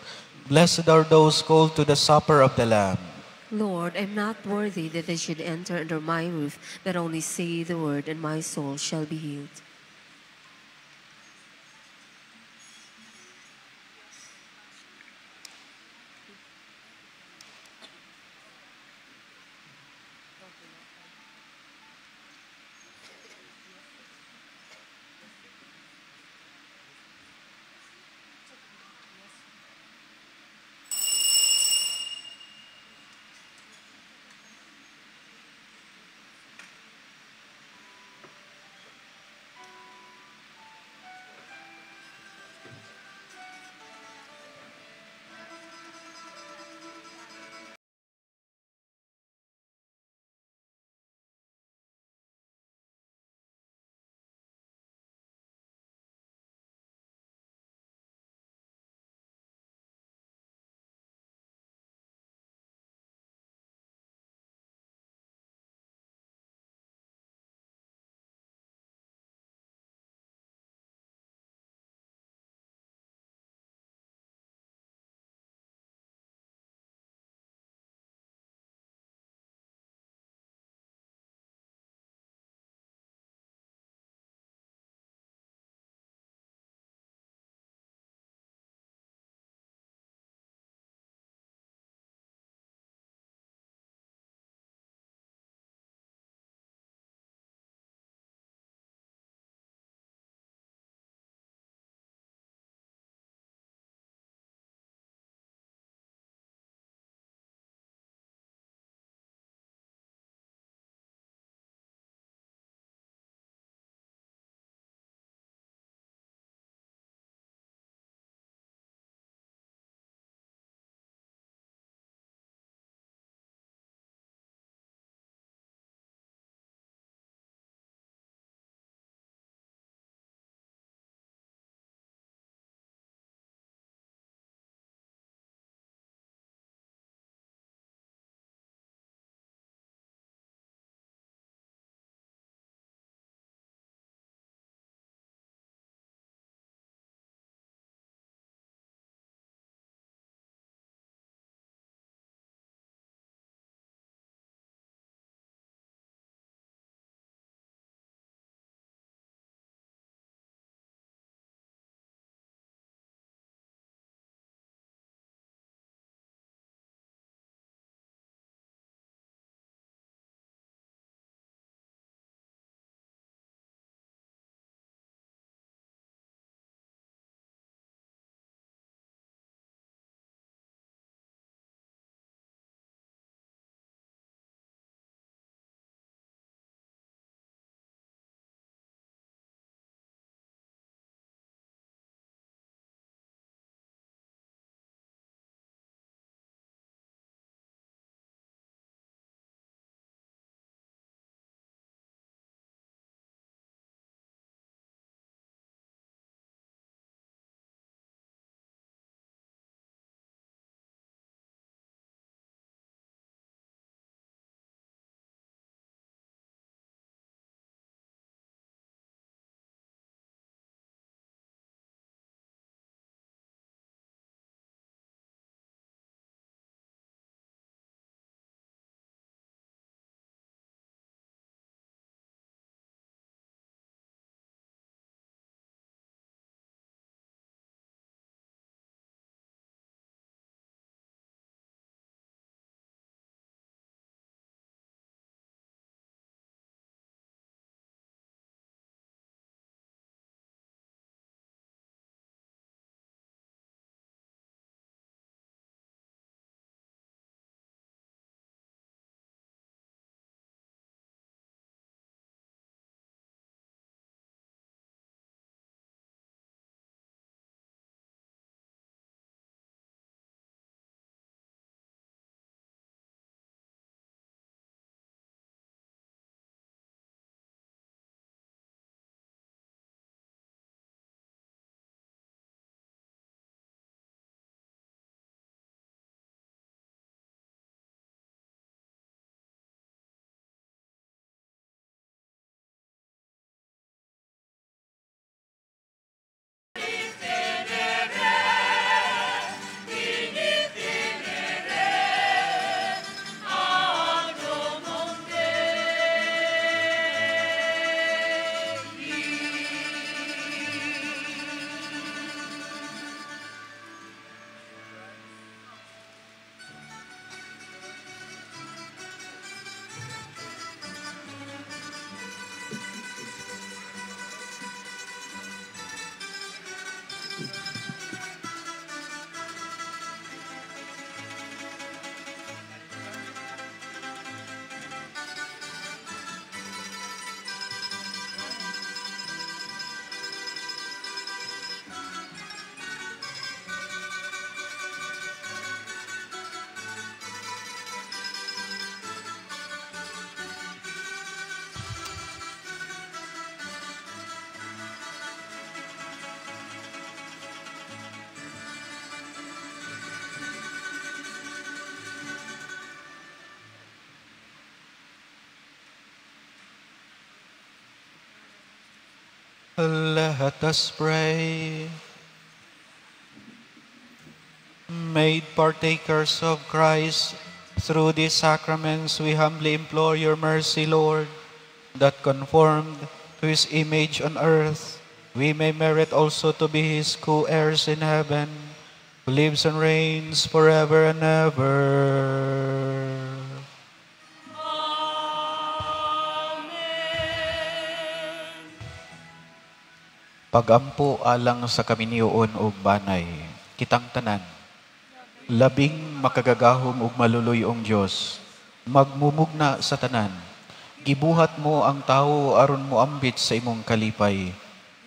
Blessed are those called to the supper of the Lamb.
Lord, I am not worthy that they should enter under my roof, but only say the word, and my soul shall be healed.
Let us pray. Made partakers of Christ, through these sacraments we humbly implore your mercy, Lord, that conformed to his image on earth, we may merit also to be his co-heirs in heaven, who lives and reigns forever and ever. Pagampo alang sa kaminyoon og banay, kitang tanan, labing makagagahom ug maluluyong Dios, magmumugna sa tanan. Gibuhat mo ang tawo aron mo ambit sa imong kalipay.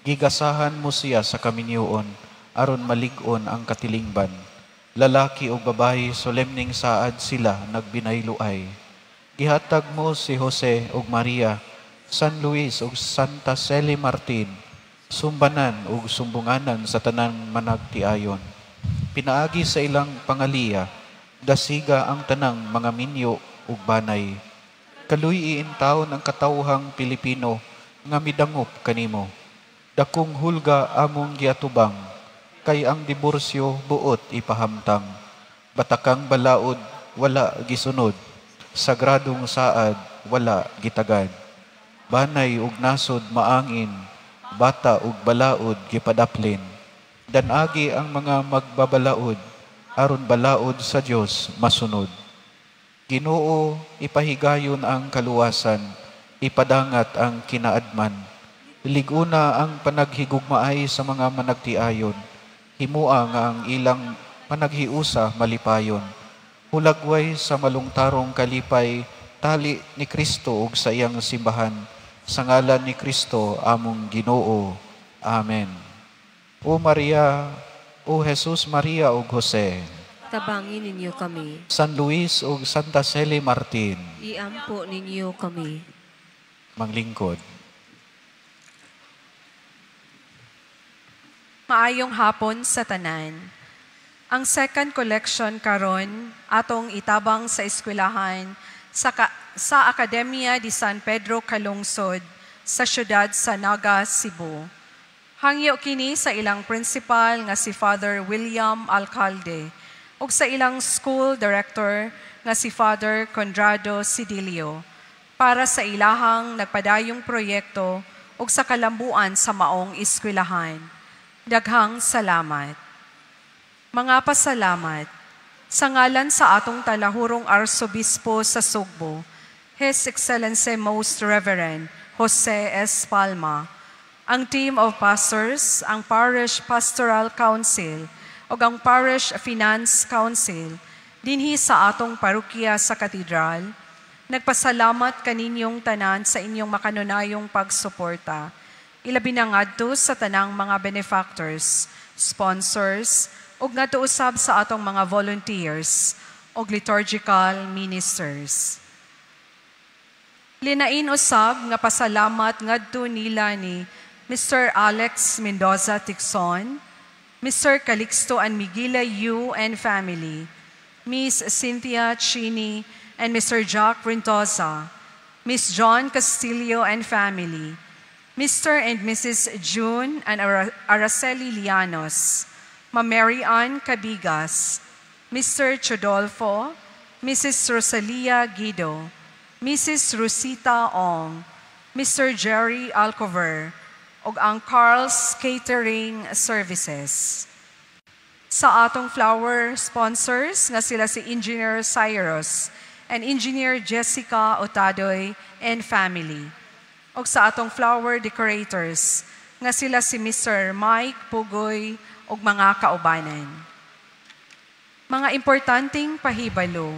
Gigasahan mo siya sa kaminyoon aron malig-on ang katilingban. Lalaki ug babayi solemning saad sila nagbinayluay. Gihatag mo si Jose ug Maria, San Luis ug Santa Celi Martin, sumbanan ug sumbunganan sa tanang managtiayon. Pinaagi sa ilang pangaliya, dasiga ang tanang mga minyo ug banay. Kaluy iintawon ang katawhang Pilipino nga midangop kanimo. Dakong hulga among giatubang, kay ang diborsyo buot ipahamtang. Batakang balaod wala gisunod, sagradong saad wala gitagad. Banay ug nasod maangin, bata ug balaod gipadaplin. Danagi ang mga magbabalaod, aron balaod sa Dios masunod. Ginoo, ipahigayon ang kaluwasan, ipadangat ang kinaadman. Liguna ang panaghigugmaay sa mga managtiayon, himua nga ang ilang panaghiusa malipayon. Hulagway sa malungtarong kalipay, tali ni Kristo ug sa iyang simbahan, sa ngalan ni Kristo among Ginoo. Amen. O Maria, O Jesus Maria ug Jose,
Tabangin ninyo kami.
San Luis ug Santa Celi Martin,
Iampo ninyo kami.
manglingkod.
Maayong hapon sa tanan. Ang second collection karon atong itabang sa eskwelahan sa Akademya di San Pedro Calungsod sa syudad sa Naga, Cebu. Hangyo kini sa ilang principal nga si Father William Alcalde ug sa ilang school director nga si Father Conrado Sidilio para sa ilahang nagpadayong proyekto ug sa kalambuan sa maong eskwelahan. Daghang salamat. Mga pasalamat, sa ngalan sa atong talahurong Arsobispo sa Sugbo, His Excellency Most Reverend Jose S. Palma, ang team of pastors, ang Parish Pastoral Council, o ang Parish Finance Council, dinhi sa atong parokya sa katedral, nagpasalamat kaninyong tanan sa inyong makanunayong pagsuporta. Ilabi na ngadto sa tanang mga benefactors, sponsors, ug ngadto usab sa atong mga volunteers ug liturgical ministers. Linain usab nga pasalamat ngadto nila ni Mr. Alex Mendoza Tixon, Mr. Calixto and Miguela Yu and family, Miss Cynthia Chini and Mr. Jack Rintosa, Miss John Castillo and family, Mr. and Mrs. June and Araceli Lianos, Ma Mary Ann Cabigas, Mr. Chodolfo, Mrs. Rosalia Guido, Mrs. Rosita Ong, Mr. Jerry Alcover, ug ang Carl's Catering Services. Sa atong flower sponsors nga sila si Engineer Cyrus and Engineer Jessica Otadoy and family. O sa atong flower decorators, nga sila si Mr. Mike Pugoy o mga kaubanan. Mga importanteng pahibalo.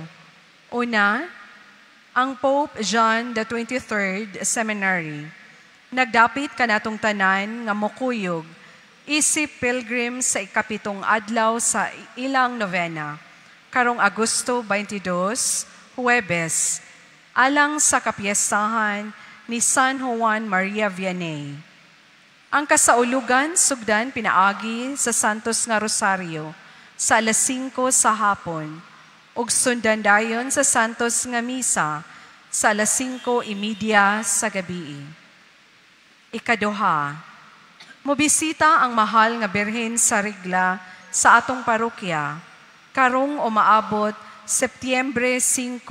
Una, ang Pope John XXIII Seminary. Nagdapit kanatong tanan nga mokuyog, isip pilgrim sa ikapitong adlaw sa ilang novena, karong Agosto 22, Huwebes, alang sa kapiestahan ni San Juan Maria Vianney. Ang kasaulugan sugdan pinaagi sa Santos nga Rosario sa alas 5 sa hapon ug sundan dayon sa Santos nga Misa sa alas 5:30 sa gabi. Ikaduha, Mobisita ang mahal nga birhen sa regla sa atong parokya, karong umaabot Setyembre 5,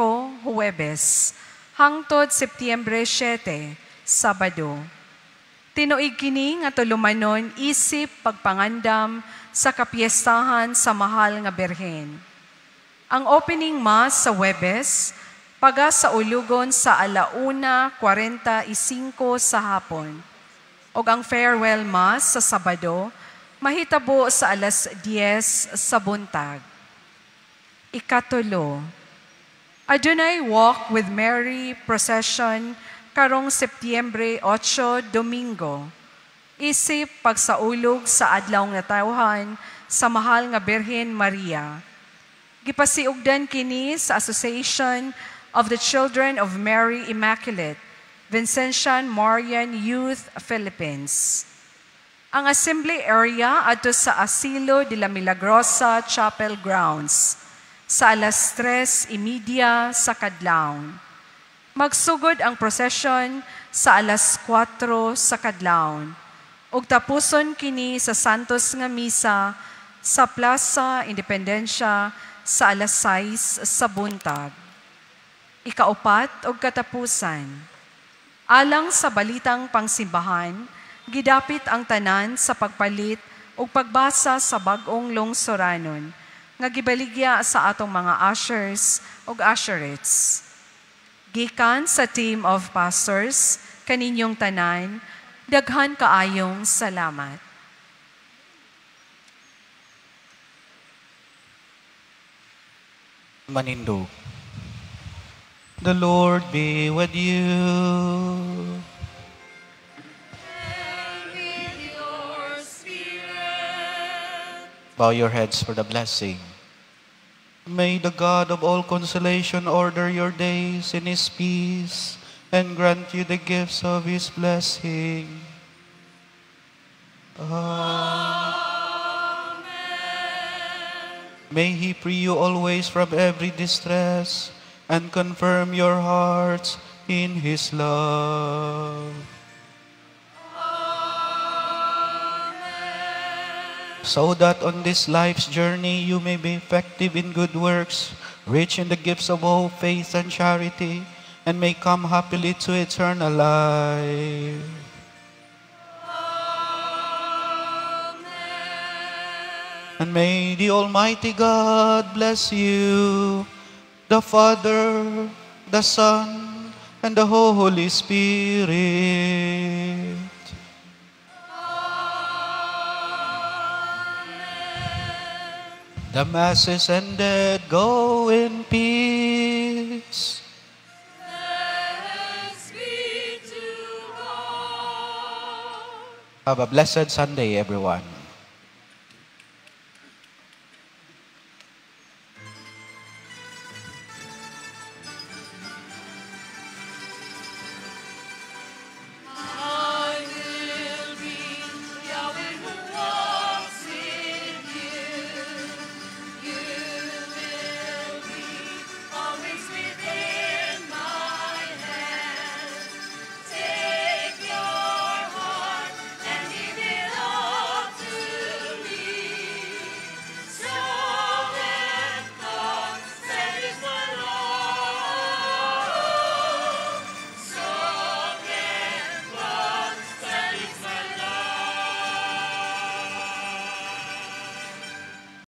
Huwebes, hangtod Setyembre 7, Sabado. Tinuig kini nga tulumanon isip pagpangandam sa kapiestahan sa mahal nga birhen. Ang opening mass sa Huwebes, paga sa ulugon sa 1:45 sa hapon. O ang farewell mass sa Sabado, mahitabo sa 10:00 sa buntag. Ikatulo, Adunay Walk with Mary procession karong Setyembre 8, Domingo. Isip pagsaulog sa adlaw nga tawhan sa mahal nga Birhen Maria. Gipasiugdan kini sa Association of the Children of Mary Immaculate, Vincentian Marian Youth Philippines. Ang assembly area adto sa Asilo de la Milagrosa Chapel Grounds sa 3:30 sa kadlawon. Magsugod ang prosesyon sa 4:00 sa kadlawon ug tapuson kini sa Santos nga misa sa Plaza Independencia sa 6:00 sa buntag. Ikaupat ug katapusan. Alang sa balitang pangsimbahan, gidapit ang tanan sa pagpalit ug pagbasa sa bag-ong longsoranon nga gibaligya sa atong mga ushers ug usherettes. Gikan sa team of pastors, kaninyong tanan, daghan kaayong salamat.
Manindog. The Lord be with you.
And with your spirit.
Bow your heads for the blessing. May the God of all consolation order your days in His peace and grant you the gifts of His blessing. May He free you always from every distress and confirm your hearts in His love. So that on this life's journey you may be effective in good works, rich in the gifts of hope, faith, and charity, and may come happily to eternal life. And may the Almighty God bless you, the Father, the Son, and the Holy Spirit. The Mass is ended. Go in peace.
Thanks be to God.
Have a blessed Sunday, everyone.